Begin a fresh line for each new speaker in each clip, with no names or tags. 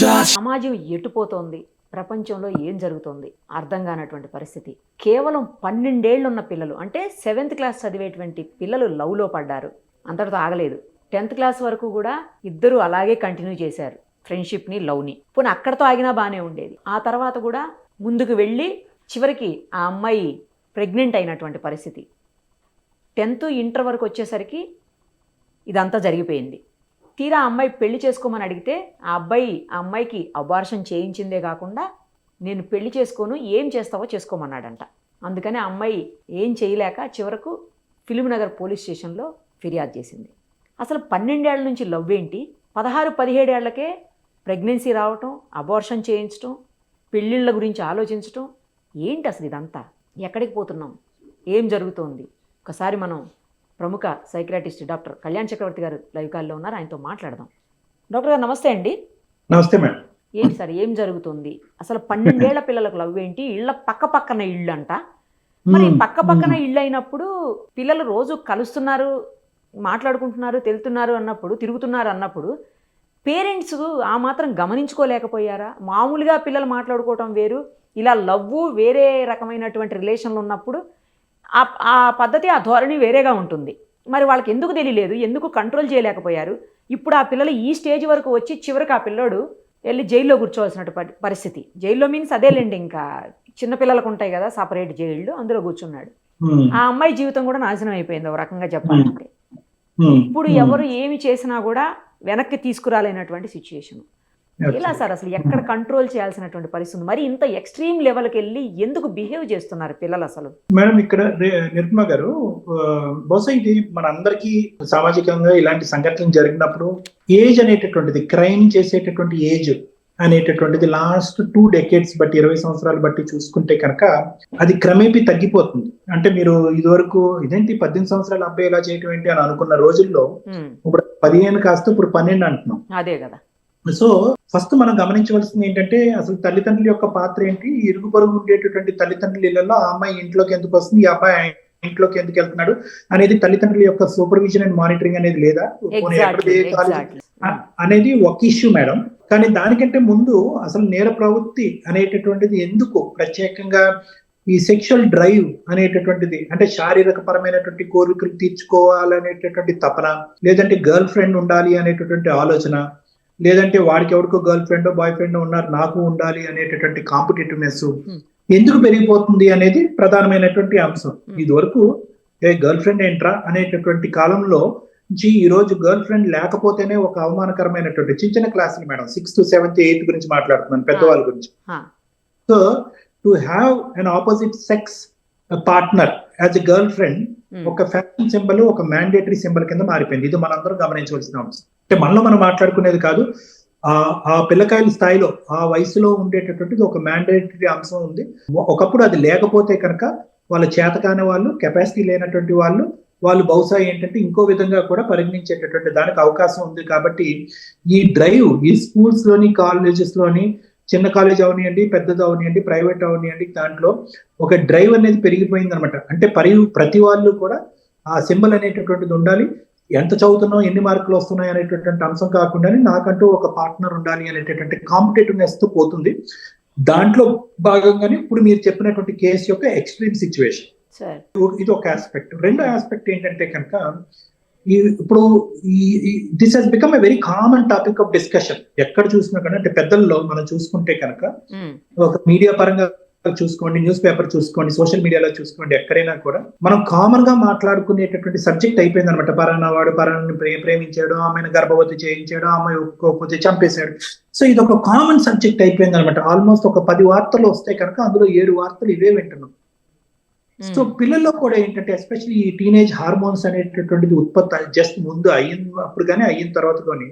సమాజం ఎటుపోతోంది, ప్రపంచంలో ఏం జరుగుతోంది అర్థం కానటువంటి పరిస్థితి. కేవలం 12 ఏళ్ళు ఉన్న పిల్లలు, అంటే 7th క్లాస్ చదివేటువంటి పిల్లలు లవ్లో పడ్డారు. అంతటితో ఆగలేదు. 10th క్లాస్ వరకు కూడా ఇద్దరు అలాగే కంటిన్యూ చేశారు ఫ్రెండ్షిప్ని, లవ్ని. పోనీ అక్కడితో ఆగినా బాగానే ఉండేది. ఆ తర్వాత కూడా ముందుకు వెళ్ళి చివరికి ఆ అమ్మాయి ప్రెగ్నెంట్ అయినటువంటి పరిస్థితి. 10th ఇంటర్ వరకు వచ్చేసరికి ఇదంతా జరిగిపోయింది. తీరా ఆ అమ్మాయి పెళ్లి చేసుకోమని అడిగితే ఆ అమ్మాయికి అబార్షన్ చేయించిందే కాకుండా నేను పెళ్లి చేసుకోను, ఏం చేస్తావో చేసుకోమన్నాడంట. అందుకని ఆ అమ్మాయి ఏం చేయలేక చివరకు ఫిలింనగర్ పోలీస్ స్టేషన్లో ఫిర్యాదు చేసింది. అసలు 12 ఏళ్ల నుంచి లవ్ ఏంటి, 16-17 ఏళ్లకే ప్రెగ్నెన్సీ రావటం, అబార్షన్ చేయించటం, పెళ్ళిళ్ళ గురించి ఆలోచించటం ఏంటి అసలు ఇదంతా? ఎక్కడికి పోతున్నాం, ఏం జరుగుతోంది? ఒకసారి మనం ప్రముఖ సైకియాట్రిస్ట్ డాక్టర్ కళ్యాణ్ చక్రవర్తి గారు లైవ్ కాల్లో ఉన్నారు, ఆయనతో మాట్లాడదాం. డాక్టర్ గారు నమస్తే అండి.
నమస్తే మేడం.
ఏంటి సార్ ఏం జరుగుతుంది అసలు? 12 ఏళ్ల పిల్లలకు లవ్ ఏంటి? ఇళ్ళ పక్కన ఇళ్ళు అంట. మరి పక్కన ఇళ్ళు అయినప్పుడు పిల్లలు రోజు కలుస్తున్నారు, మాట్లాడుకుంటున్నారు, తెలుతున్నారు అన్నప్పుడు, తిరుగుతున్నారు అన్నప్పుడు పేరెంట్స్ ఆ మాత్రం గమనించుకోలేకపోయారా? మామూలుగా పిల్లలు మాట్లాడుకోవటం వేరు, ఇలా లవ్వు వేరే రకమైనటువంటి రిలేషన్లు ఉన్నప్పుడు ఆ పద్ధతి, ఆ ధోరణి వేరేగా ఉంటుంది. మరి వాళ్ళకి ఎందుకు తెలియలేదు, ఎందుకు కంట్రోల్ చేయలేకపోయారు? ఇప్పుడు ఆ పిల్లలు ఈ స్టేజ్ వరకు వచ్చి చివరికి ఆ పిల్లోడు వెళ్ళి జైల్లో కూర్చోవలసిన పరిస్థితి. జైల్లో మీన్స్ అదేలేండి, ఇంకా చిన్నపిల్లలకు ఉంటాయి కదా సపరేట్ జైళ్ళు, అందులో కూర్చున్నాడు. ఆ అమ్మాయి జీవితం కూడా నాశనం అయిపోయింది ఒక రకంగా చెప్పాలంటే. ఇప్పుడు ఎవరు ఏమి చేసినా కూడా వెనక్కి తీసుకురాలేనటువంటి సిచ్యుయేషన్. ఎలా సార్ అసలు ఎక్కడ కంట్రోల్ చేయాల్సినటువంటి పరిస్థితి? మరి ఇంత ఎక్స్ట్రీమ్ లెవెల్కి వెళ్ళి ఎందుకు బిహేవ్ చేస్తున్నారు పిల్లలు అసలు?
మేడం, ఇక్కడ నిర్మా గారు, బహుశా ఇది మన అందరికీ సామాజికంగా ఇలాంటి సంఘటనలు జరిగినప్పుడు ఏజ్ అనేటటువంటిది, క్రైమ్ చేసేటటువంటి ఏజ్ అనేటటువంటిది లాస్ట్ 2 decades బట్టి, 20 సంవత్సరాలు బట్టి చూసుకుంటే కనుక అది క్రమేపీ తగ్గిపోతుంది. అంటే మీరు ఇదివరకు ఇదేంటి 18 సంవత్సరాల అబ్బాయి ఇలా చేయటం ఏంటి అని అనుకున్న రోజుల్లో ఇప్పుడు 15 కాస్త ఇప్పుడు 12 అంటున్నాం.
అదే కదా.
సో ఫస్ట్ మనం గమనించవలసింది ఏంటంటే, అసలు తల్లిదండ్రుల యొక్క పాత్ర ఏంటి? ఇరుగు పొరుగు ఉండేటటువంటి తల్లిదండ్రుల ఇళ్లలో ఆ అమ్మాయి ఇంట్లోకి ఎందుకు వస్తుంది, ఈ అబ్బాయి ఇంట్లోకి ఎందుకు వెళ్తున్నాడు అనేది తల్లిదండ్రుల యొక్క సూపర్విజన్ అండ్ మానిటరింగ్ అనేది లేదా అనేది ఒక ఇష్యూ మేడం. కానీ దానికంటే ముందు అసలు నేర ప్రవృత్తి అనేటటువంటిది ఎందుకు ప్రత్యేకంగా ఈ సెక్షువల్ డ్రైవ్ అనేటటువంటిది, అంటే శారీరక పరమైనటువంటి కోరికలు తీర్చుకోవాలనేటటువంటి తపన, లేదంటే గర్ల్ ఫ్రెండ్ ఉండాలి అనేటటువంటి ఆలోచన, లేదంటే వాడికి ఎవరికో గర్ల్ ఫ్రెండ్ బాయ్ ఫ్రెండ్ ఉన్నారు నాకు ఉండాలి అనేటటువంటి కాంపిటేటివ్నెస్ ఎందుకు పెరిగిపోతుంది అనేది ప్రధానమైనటువంటి అంశం. ఇది వరకు గర్ల్ ఫ్రెండ్ ఏంట్రా అనేటటువంటి కాలంలో ఈ రోజు గర్ల్ ఫ్రెండ్ లేకపోతేనే ఒక అవమానకరమైనటువంటి చిన్న క్లాసులు మేడం, 6th, 7th, 8th గురించి మాట్లాడుతున్నాను, పెద్దవాళ్ళ గురించి. So to have an opposite sex partner as a girl friend ఒక ఫ్యాషన్ సింబల్, ఒక మ్యాండేటరీ సింబల్ కింద మారిపోయింది. ఇది మనందరం గమనించవలసిన అంశం. అంటే మనలో మనం మాట్లాడుకునేది కాదు, ఆ పిల్లకాయల స్థాయిలో ఆ వయసులో ఉండేటటువంటిది ఒక మ్యాండేటరీ అంశం ఉంది. ఒకప్పుడు అది లేకపోతే కనుక వాళ్ళ చేతకాని వాళ్ళు, కెపాసిటీ లేనటువంటి వాళ్ళు బహుశా ఏంటంటే ఇంకో విధంగా కూడా పరిగణించేటటువంటి దానికి అవకాశం ఉంది. కాబట్టి ఈ డ్రైవ్ ఈ స్కూల్స్ లోని, కాలేజెస్ లోని, చిన్న కాలేజ్ అవనియండి, పెద్దది అవనియండి, ప్రైవేట్ అవనియండి, దాంట్లో ఒక డ్రైవ్ అనేది పెరిగిపోయింది అనమాట. అంటే ప్రతి వాళ్ళు కూడా ఆ సింబల్ అనేటటువంటిది ఉండాలి. ఎంత చదువుతున్నాం, ఎన్ని మార్కులు వస్తున్నాయి అనేటటువంటి అంశం కాకుండా నాకంటూ ఒక పార్ట్నర్ ఉండాలి అనేటటువంటి కాంపిటేటివ్నెస్ తో పోతుంది. దాంట్లో భాగంగానే ఇప్పుడు మీరు చెప్పినటువంటి కేసు యొక్క ఎక్స్ట్రీమ్ సిచ్యువేషన్, ఇది ఒక ఆస్పెక్ట్. రెండో ఆస్పెక్ట్ ఏంటంటే కనుక ఇప్పుడు this has become a very common topic of discussion. ఎక్కడ చూసినా కానీ, అంటే పెద్దల్లో మనం చూసుకుంటే కనుక, ఒక మీడియా పరంగా చూసుకోండి, న్యూస్ పేపర్ చూసుకోండి, సోషల్ మీడియాలో చూసుకోండి, ఎక్కడైనా కూడా మనం కామన్ గా మాట్లాడుకునేటటువంటి సబ్జెక్ట్ అయిపోయింది అనమాట. పరాన్న వాడు పరాన్ని ప్రేమించాడు, ఆమెను గర్భవతి చేయించాడు, ఆమె ఒప్పుకోకపోతే చంపేశాడు. సో ఇది ఒక కామన్ సబ్జెక్ట్ అయిపోయింది అనమాట. ఆల్మోస్ట్ ఒక 10 వార్తలు వస్తాయి కనుక అందులో 7 వార్తలు ఇవే వింటున్నాం. సో పిల్లల్లో కూడా ఏంటంటే, ఎస్పెషల్లీ ఈ టీనేజ్ హార్మోన్స్ అనేటటువంటిది ఉత్పత్తి జస్ట్ ముందు అయినప్పుడు కానీ అయిన తర్వాత కానీ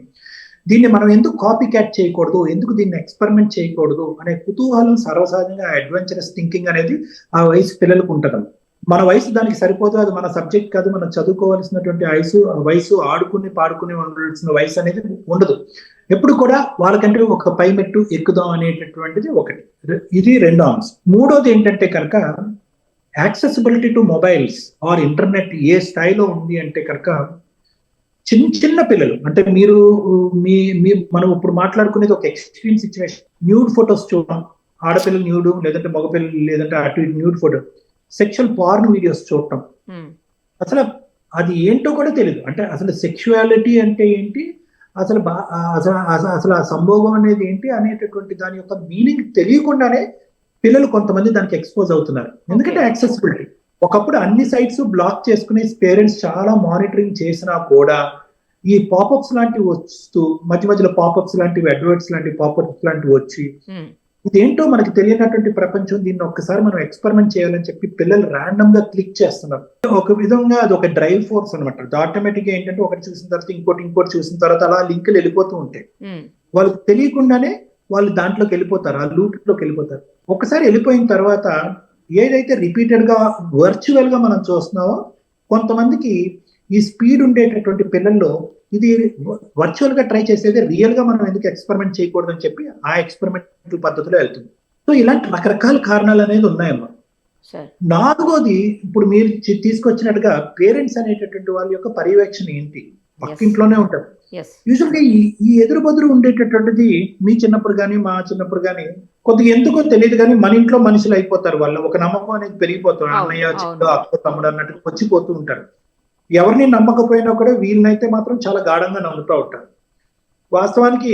దీన్ని మనం ఎందుకు కాపీ క్యాట్ చేయకూడదు, ఎందుకు దీన్ని ఎక్స్పెరిమెంట్ చేయకూడదు అనే కుతూహలం, సర్వసాధారణంగా అడ్వెంచరస్ థింకింగ్ అనేది ఆ వయసు పిల్లలకు ఉంటుంది. మన వయసు దానికి సరిపోదు, అది మన సబ్జెక్ట్ కాదు, మనం చదువుకోవాల్సినటువంటి వయసు ఆడుకుని పాడుకుని ఉండాల్సిన వయసు అనేది ఉండదు. ఎప్పుడు కూడా వాళ్ళకంటే ఒక పై మెట్టు ఎక్కుదాం అనేటటువంటిది ఒకటి. ఇది రెండో అంశం. మూడోది ఏంటంటే కనుక accessibility to mobiles or internet ఏ స్థాయిలో ఉంది అంటే కనుక చిన్న చిన్న పిల్లలు అంటే మీరు మీ మీ మనం ఇప్పుడు మాట్లాడుకునేది ఒక ఎక్స్ట్రీమ్ సిచ్యువేషన్. న్యూడ్ ఫొటోస్ చూడడం, ఆడపిల్లలు న్యూడ్, లేదంటే మగపిల్లలు, లేదంటే అటు ఇటు nude photo, sexual porn videos చూడటం. అసలు అది ఏంటో కూడా తెలియదు. అంటే అసలు సెక్షువాలిటీ అంటే ఏంటి, అసలు అసలు ఆ సంభోగం అనేది ఏంటి అనేటటువంటి దాని యొక్క మీనింగ్ తెలియకుండానే పిల్లలు కొంతమంది దానికి ఎక్స్పోజ్ అవుతున్నారు. ఎందుకంటే యాక్సెసిబిలిటీ. ఒకప్పుడు అన్ని సైట్స్ బ్లాక్ చేసుకునే పేరెంట్స్ చాలా మానిటరింగ్ చేసినా కూడా ఈ పాపప్స్ లాంటివి వస్తూ మధ్య మధ్యలో పాపప్స్ లాంటివి, అడ్వర్ట్స్ లాంటివి, పాపప్స్ లాంటివి వచ్చి ఇదేంటో మనకి తెలియనటువంటి ప్రపంచం, దీన్ని ఒక్కసారి మనం ఎక్స్పెరిమెంట్ చేయాలని చెప్పి పిల్లలు ర్యాండమ్ గా క్లిక్ చేస్తున్నారు. ఒక విధంగా అది ఒక డ్రైవ్ ఫోర్స్ అనమాట. ఆటోమేటిక్ గా ఏంటంటే ఒకటి చూసిన తర్వాత ఇంకోటి చూసిన తర్వాత అలా లింకులు వెళ్ళిపోతూ ఉంటాయి. వాళ్ళకి తెలియకుండానే వాళ్ళు దాంట్లోకి వెళ్ళిపోతారు, ఆ లూప్ లోకి వెళ్ళిపోతారు. ఒకసారి వెళ్ళిపోయిన తర్వాత ఏదైతే రిపీటెడ్ గా వర్చువల్ గా మనం చూస్తున్నామో, కొంతమందికి ఈ స్పీడ్ ఉండేటటువంటి పిల్లల్లో ఇది వర్చువల్ గా ట్రై చేసేది రియల్ గా మనం ఎందుకు ఎక్స్పెరిమెంట్ చేయకూడదు అని చెప్పి ఆ ఎక్స్పెరిమెంట్ పద్ధతిలో వెళ్తుంది. సో ఇలాంటి రకరకాల కారణాలు అనేది ఉన్నాయమ్మా. నాలుగోది, ఇప్పుడు మీరు తీసుకొచ్చినట్టుగా పేరెంట్స్ అనేటటువంటి వాళ్ళ యొక్క పర్యవేక్షణ ఏంటి, పక్కింట్లోనే ఉంటారు. యూజువల్గా ఈ ఎదురు బదురు ఉండేటటువంటిది మీ చిన్నప్పుడు కానీ మా చిన్నప్పుడు కానీ కొద్దిగా ఎందుకో తెలియదు కానీ మన ఇంట్లో మనుషులు అయిపోతారు. వాళ్ళ ఒక నమ్మకం అనేది పెరిగిపోతారు. అన్నయ్య, చిన్న, అక్క, తమ్ముడు అన్నట్టు వచ్చిపోతూ ఉంటారు. ఎవరిని నమ్మకపోయినా కూడా వీళ్ళనైతే మాత్రం చాలా గాఢంగా నమ్ముతూ ఉంటారు. వాస్తవానికి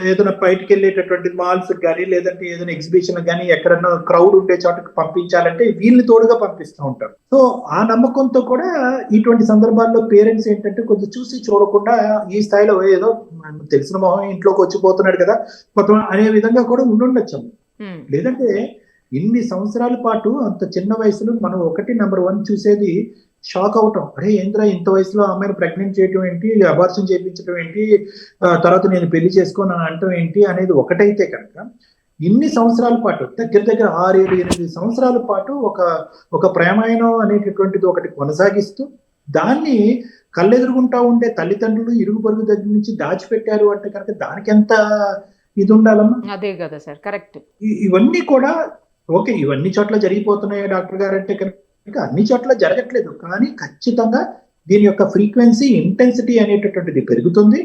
ఏదైనా బయటకు వెళ్ళేటటువంటి మాల్స్ కానీ, లేదంటే ఏదైనా ఎగ్జిబిషన్ కానీ, ఎక్కడన్నా క్రౌడ్ ఉండే చోటకి పంపించాలంటే వీళ్ళని తోడుగా పంపిస్తూ ఉంటారు. సో ఆ నమ్మకంతో కూడా ఇటువంటి సందర్భాల్లో పేరెంట్స్ ఏంటంటే కొద్దిగా చూసి చూడకుండా ఈ స్థాయిలో ఏదో తెలిసిన మొహం ఇంట్లోకి వచ్చిపోతున్నాడు కదా కొంత అనే విధంగా కూడా ఉండుండొచ్చు. లేదంటే ఇన్ని సంవత్సరాల పాటు అంత చిన్న వయసులో మనం నెంబర్ 1 చూసేది షాక్ అవటం. అరే ఏంద్రా ఇంత వయసులో అమ్మాయిని ప్రెగ్నెంట్ చేయటం ఏంటి, అబార్షన్ చేయించడం ఏంటి, తర్వాత నేను పెళ్లి చేసుకోను అని అంటం ఏంటి అనేది ఒకటైతే కనుక, ఇన్ని సంవత్సరాల పాటు దగ్గర 6, 7, 8 సంవత్సరాల పాటు ఒక ప్రేమాయణం అనేటటువంటిది ఒకటి కొనసాగిస్తూ దాన్ని కళ్ళెదురుగుంటా ఉండే తల్లిదండ్రులు ఇరుగు పొరుగు దగ్గర నుంచి దాచిపెట్టారు అంటే కనుక దానికి ఎంత ఇది ఉండాలమ్మా.
అదే కదా సార్, కరెక్ట్.
ఇవన్నీ కూడా ఓకే, ఇవన్నీ చోట్ల జరిగిపోతున్నాయి డాక్టర్ గారు అంటే కనుక అన్ని చోట్ల జరగట్లేదు. కానీ ఖచ్చితంగా దీని యొక్క ఫ్రీక్వెన్సీ, ఇంటెన్సిటీ అనేటటువంటిది పెరుగుతుంది.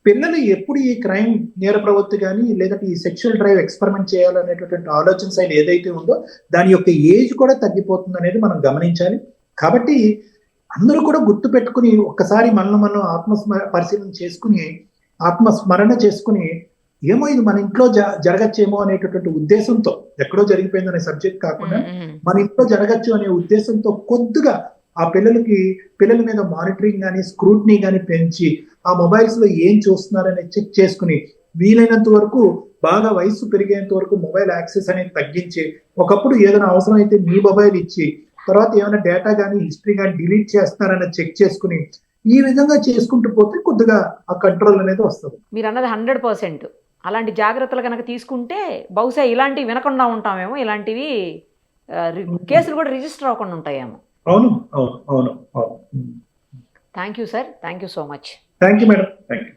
పిల్లలు ఎప్పుడు ఈ క్రైమ్ నేర ప్రవృత్తి కానీ, లేదంటే ఈ సెక్షువల్ డ్రైవ్ ఎక్స్పెరిమెంట్ చేయాలనేటటువంటి ఆలోచన శైలి ఏదైతే ఉందో దాని యొక్క ఏజ్ కూడా తగ్గిపోతుంది అనేది మనం గమనించాలి. కాబట్టి అందరూ కూడా గుర్తు పెట్టుకుని ఒక్కసారి మనం పరిశీలన చేసుకుని, ఆత్మస్మరణ చేసుకుని, ఏమో ఇది మన ఇంట్లో జరగచ్చేమో అనేటటువంటి ఉద్దేశంతో, ఎక్కడో జరిగిపోయిందనే సబ్జెక్ట్ కాకుండా మన ఇంట్లో జరగచ్చు అనే ఉద్దేశంతో కొద్దిగా ఆ పిల్లల మీద మానిటరింగ్ కానీ, స్క్రూట్నీ కానీ పెంచి ఆ మొబైల్స్ లో ఏం చూస్తున్నారని చెక్ చేసుకుని, వీలైనంత వరకు బాగా వయసు పెరిగేంత వరకు మొబైల్ యాక్సెస్ అనేది తగ్గించి, ఒకప్పుడు ఏదైనా అవసరం అయితే మీ మొబైల్ ఇచ్చి, తర్వాత ఏమైనా డేటా కానీ హిస్టరీ కానీ డిలీట్ చేస్తున్నారని చెక్ చేసుకుని, ఈ విధంగా చేసుకుంటూ పోతే కొద్దిగా ఆ కంట్రోల్ అనేది వస్తుంది.
మీరు అన్నది 100%. అలాంటి జాగ్రత్తలు కనుక తీసుకుంటే బహుశా ఇలాంటివి వినకుండా ఉంటామేమో, ఇలాంటివి కేసులు కూడా రిజిస్టర్ అవ్వకుండా ఉంటాయేమో.
అవును అవును అవును.
Thank you sir, thank you so much.
Thank you madam, thank you.